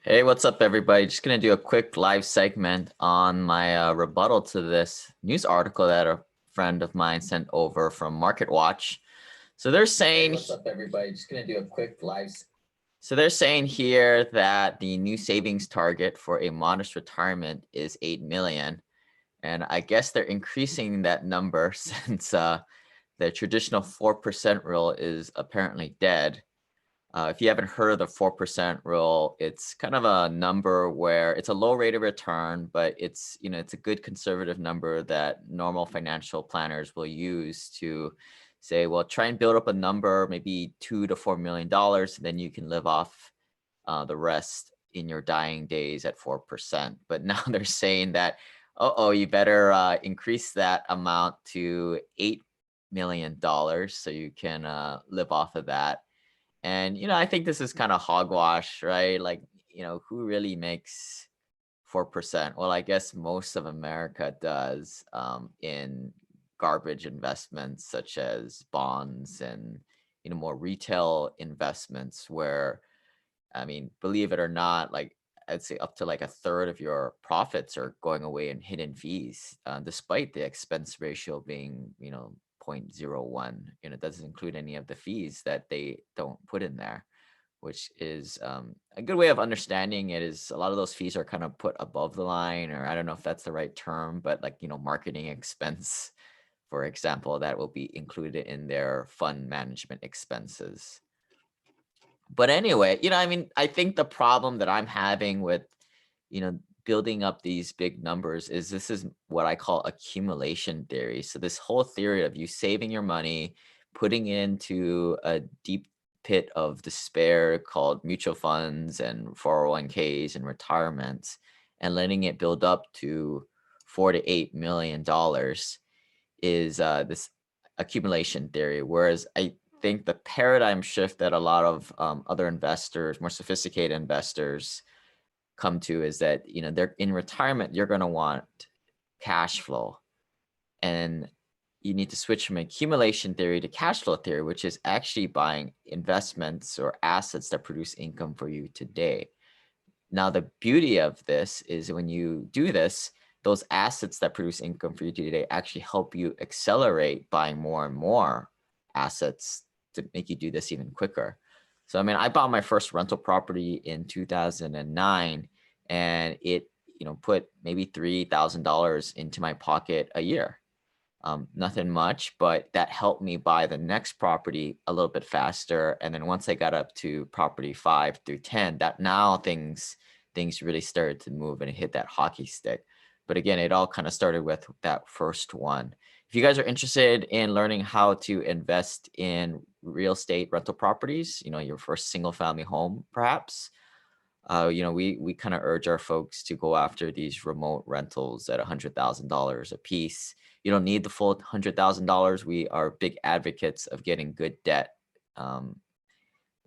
Hey, what's up, everybody? Just going to do a quick live segment on my rebuttal to this news article that a friend of mine sent over from Market Watch. So they're saying, Hey, what's up, everybody? Just going to do a quick live. So they're saying here that the new savings target for a modest retirement is 8 million. And I guess they're increasing that number since the traditional 4% rule is apparently dead. If you haven't heard of the 4% rule, it's kind of a number where it's a low rate of return, but it's a good conservative number that normal financial planners will use to say, well, try and build up a number, maybe $2 to $4 million, and then you can live off the rest in your dying days at 4%. But now they're saying that, you better increase that amount to $8 million so you can live off of that. And, I think this is kind of hogwash, right? Like, who really makes 4%? Well, I guess most of America does in garbage investments such as bonds and, more retail investments where, I mean, believe it or not, like I'd say up to like a third of your profits are going away in hidden fees, despite the expense ratio being, 0.01. It doesn't include any of the fees that they don't put in there, which is a good way of understanding it is a lot of those fees are kind of put above the line, or I don't know if that's the right term, but like, marketing expense, for example, that will be included in their fund management expenses. But anyway, I mean, I think the problem that I'm having with, building up these big numbers is this is what I call accumulation theory. So this whole theory of you saving your money, putting into a deep pit of despair called mutual funds and 401ks and retirements and letting it build up to $4 to $8 million is this accumulation theory. Whereas I think the paradigm shift that a lot of other investors, more sophisticated investors, come to is that they're in retirement. You're going to want cash flow, and you need to switch from accumulation theory to cash flow theory, which is actually buying investments or assets that produce income for you today. Now, the beauty of this is when you do this, those assets that produce income for you today actually help you accelerate buying more and more assets to make you do this even quicker. So, I mean, I bought my first rental property in 2009, and it, put maybe $3,000 into my pocket a year. Nothing much, but that helped me buy the next property a little bit faster. And then once I got up to property 5 through 10, that now things really started to move and hit that hockey stick. But again, it all kind of started with that first one. If you guys are interested in learning how to invest in real estate rental properties, your first single family home, perhaps, we kind of urge our folks to go after these remote rentals at $100,000 a piece. You don't need the full $100,000. We are big advocates of getting good debt.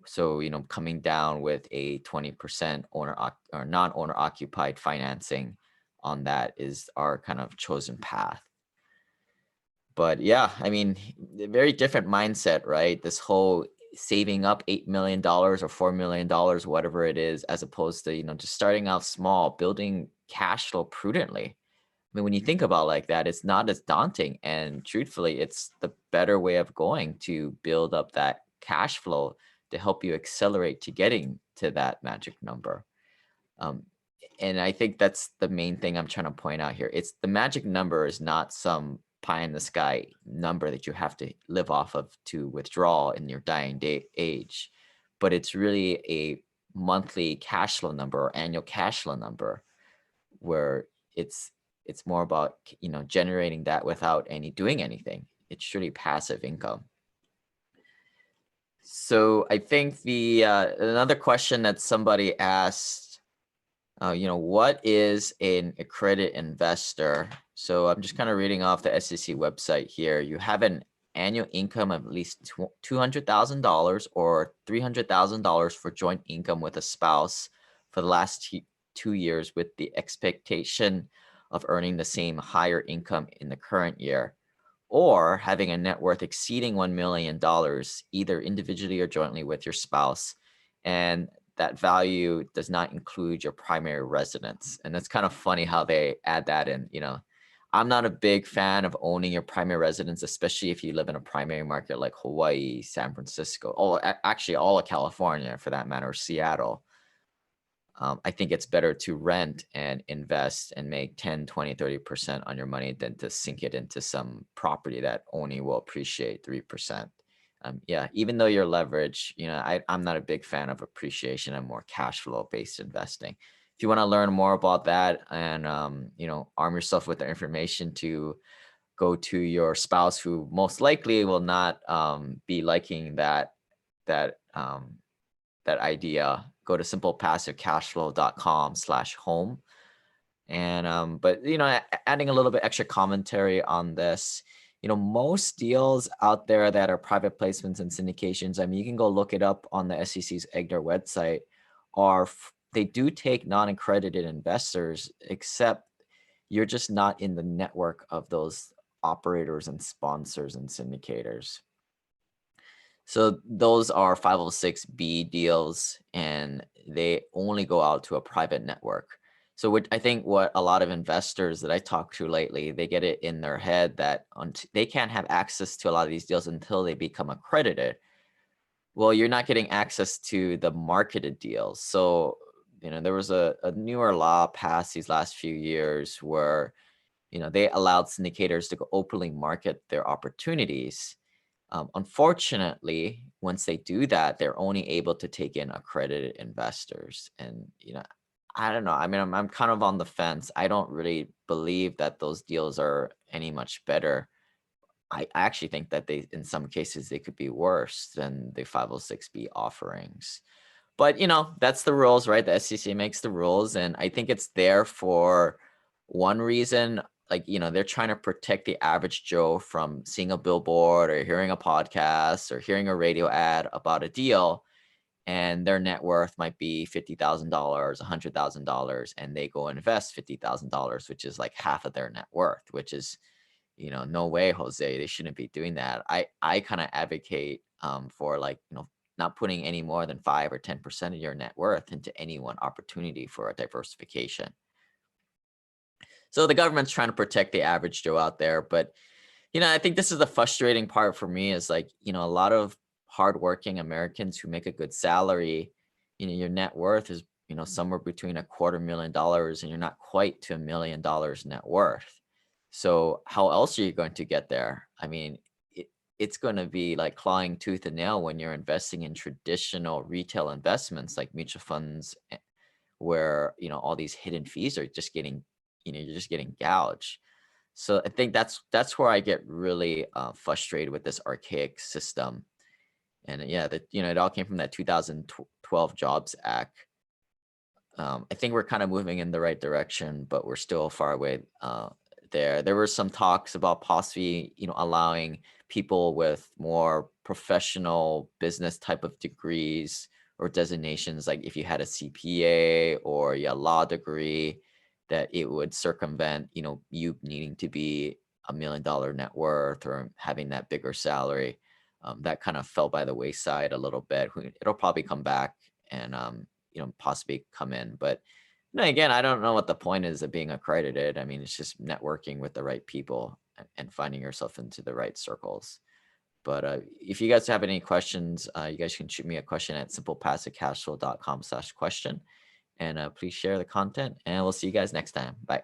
So, coming down with a 20% owner or non-owner occupied financing on that is our kind of chosen path. But yeah, I mean, very different mindset, right? This whole saving up $8 million or $4 million, whatever it is, as opposed to, just starting out small, building cash flow prudently. I mean, when you think about like that, it's not as daunting. And truthfully, it's the better way of going to build up that cash flow to help you accelerate to getting to that magic number. And I think that's the main thing I'm trying to point out here. It's the magic number is not some pie in the sky number that you have to live off of to withdraw in your dying age, but it's really a monthly cash flow number or annual cash flow number where it's more about generating that without doing anything. It's truly passive income. So I think the another question that somebody asked, what is an accredited investor? So I'm just kind of reading off the SEC website here. You have an annual income of at least $200,000 or $300,000 for joint income with a spouse for the last 2 years, with the expectation of earning the same higher income in the current year, or having a net worth exceeding $1 million, either individually or jointly with your spouse. And that value does not include your primary residence. And it's kind of funny how they add that in. I'm not a big fan of owning your primary residence, especially if you live in a primary market like Hawaii, San Francisco, actually all of California for that matter, or Seattle. I think it's better to rent and invest and make 10, 20, 30% on your money than to sink it into some property that only will appreciate 3%. Yeah, even though you're leveraged, I'm not a big fan of appreciation and more cash flow based investing. If you want to learn more about that and, arm yourself with the information to go to your spouse who most likely will not be liking that that idea, go to simplepassivecashflow.com/home. And but adding a little bit extra commentary on this, most deals out there that are private placements and syndications, I mean, you can go look it up on the SEC's EGNR website, they do take non-accredited investors, except you're just not in the network of those operators and sponsors and syndicators. So those are 506B deals, and they only go out to a private network. So I think what a lot of investors that I talk to lately, they get it in their head that they can't have access to a lot of these deals until they become accredited. Well, you're not getting access to the marketed deals. So, there was a newer law passed these last few years where, they allowed syndicators to openly market their opportunities. Unfortunately, once they do that, they're only able to take in accredited investors. And, I don't know. I mean, I'm kind of on the fence. I don't really believe that those deals are any much better. I actually think that in some cases, they could be worse than the 506B offerings. But, that's the rules, right? The SEC makes the rules. And I think it's there for one reason. Like, they're trying to protect the average Joe from seeing a billboard or hearing a podcast or hearing a radio ad about a deal, and their net worth might be $50,000, $100,000, and they go invest $50,000, which is like half of their net worth, which is, no way, Jose, they shouldn't be doing that. I kind of advocate for, like, not putting any more than 5 or 10% of your net worth into any one opportunity for a diversification. So the government's trying to protect the average Joe out there. But, I think this is the frustrating part for me is, like, a lot of hardworking Americans who make a good salary, your net worth is, somewhere between $250,000 and you're not quite to $1 million net worth. So how else are you going to get there? I mean, it's going to be like clawing tooth and nail when you're investing in traditional retail investments like mutual funds, where, all these hidden fees are just getting, you're just getting gouged. So I think that's where I get really frustrated with this archaic system. And yeah, that, it all came from that 2012 Jobs Act. I think we're kind of moving in the right direction, but we're still far away there. There were some talks about possibly, allowing people with more professional business type of degrees or designations, like if you had a CPA or a law degree, that it would circumvent, you needing to be $1 million net worth or having that bigger salary. That kind of fell by the wayside a little bit. It'll probably come back and, possibly come in. But again, I don't know what the point is of being accredited. I mean, it's just networking with the right people and finding yourself into the right circles. But if you guys have any questions, you guys can shoot me a question at simplepassivecashflow.com/question. And please share the content, and we'll see you guys next time. Bye.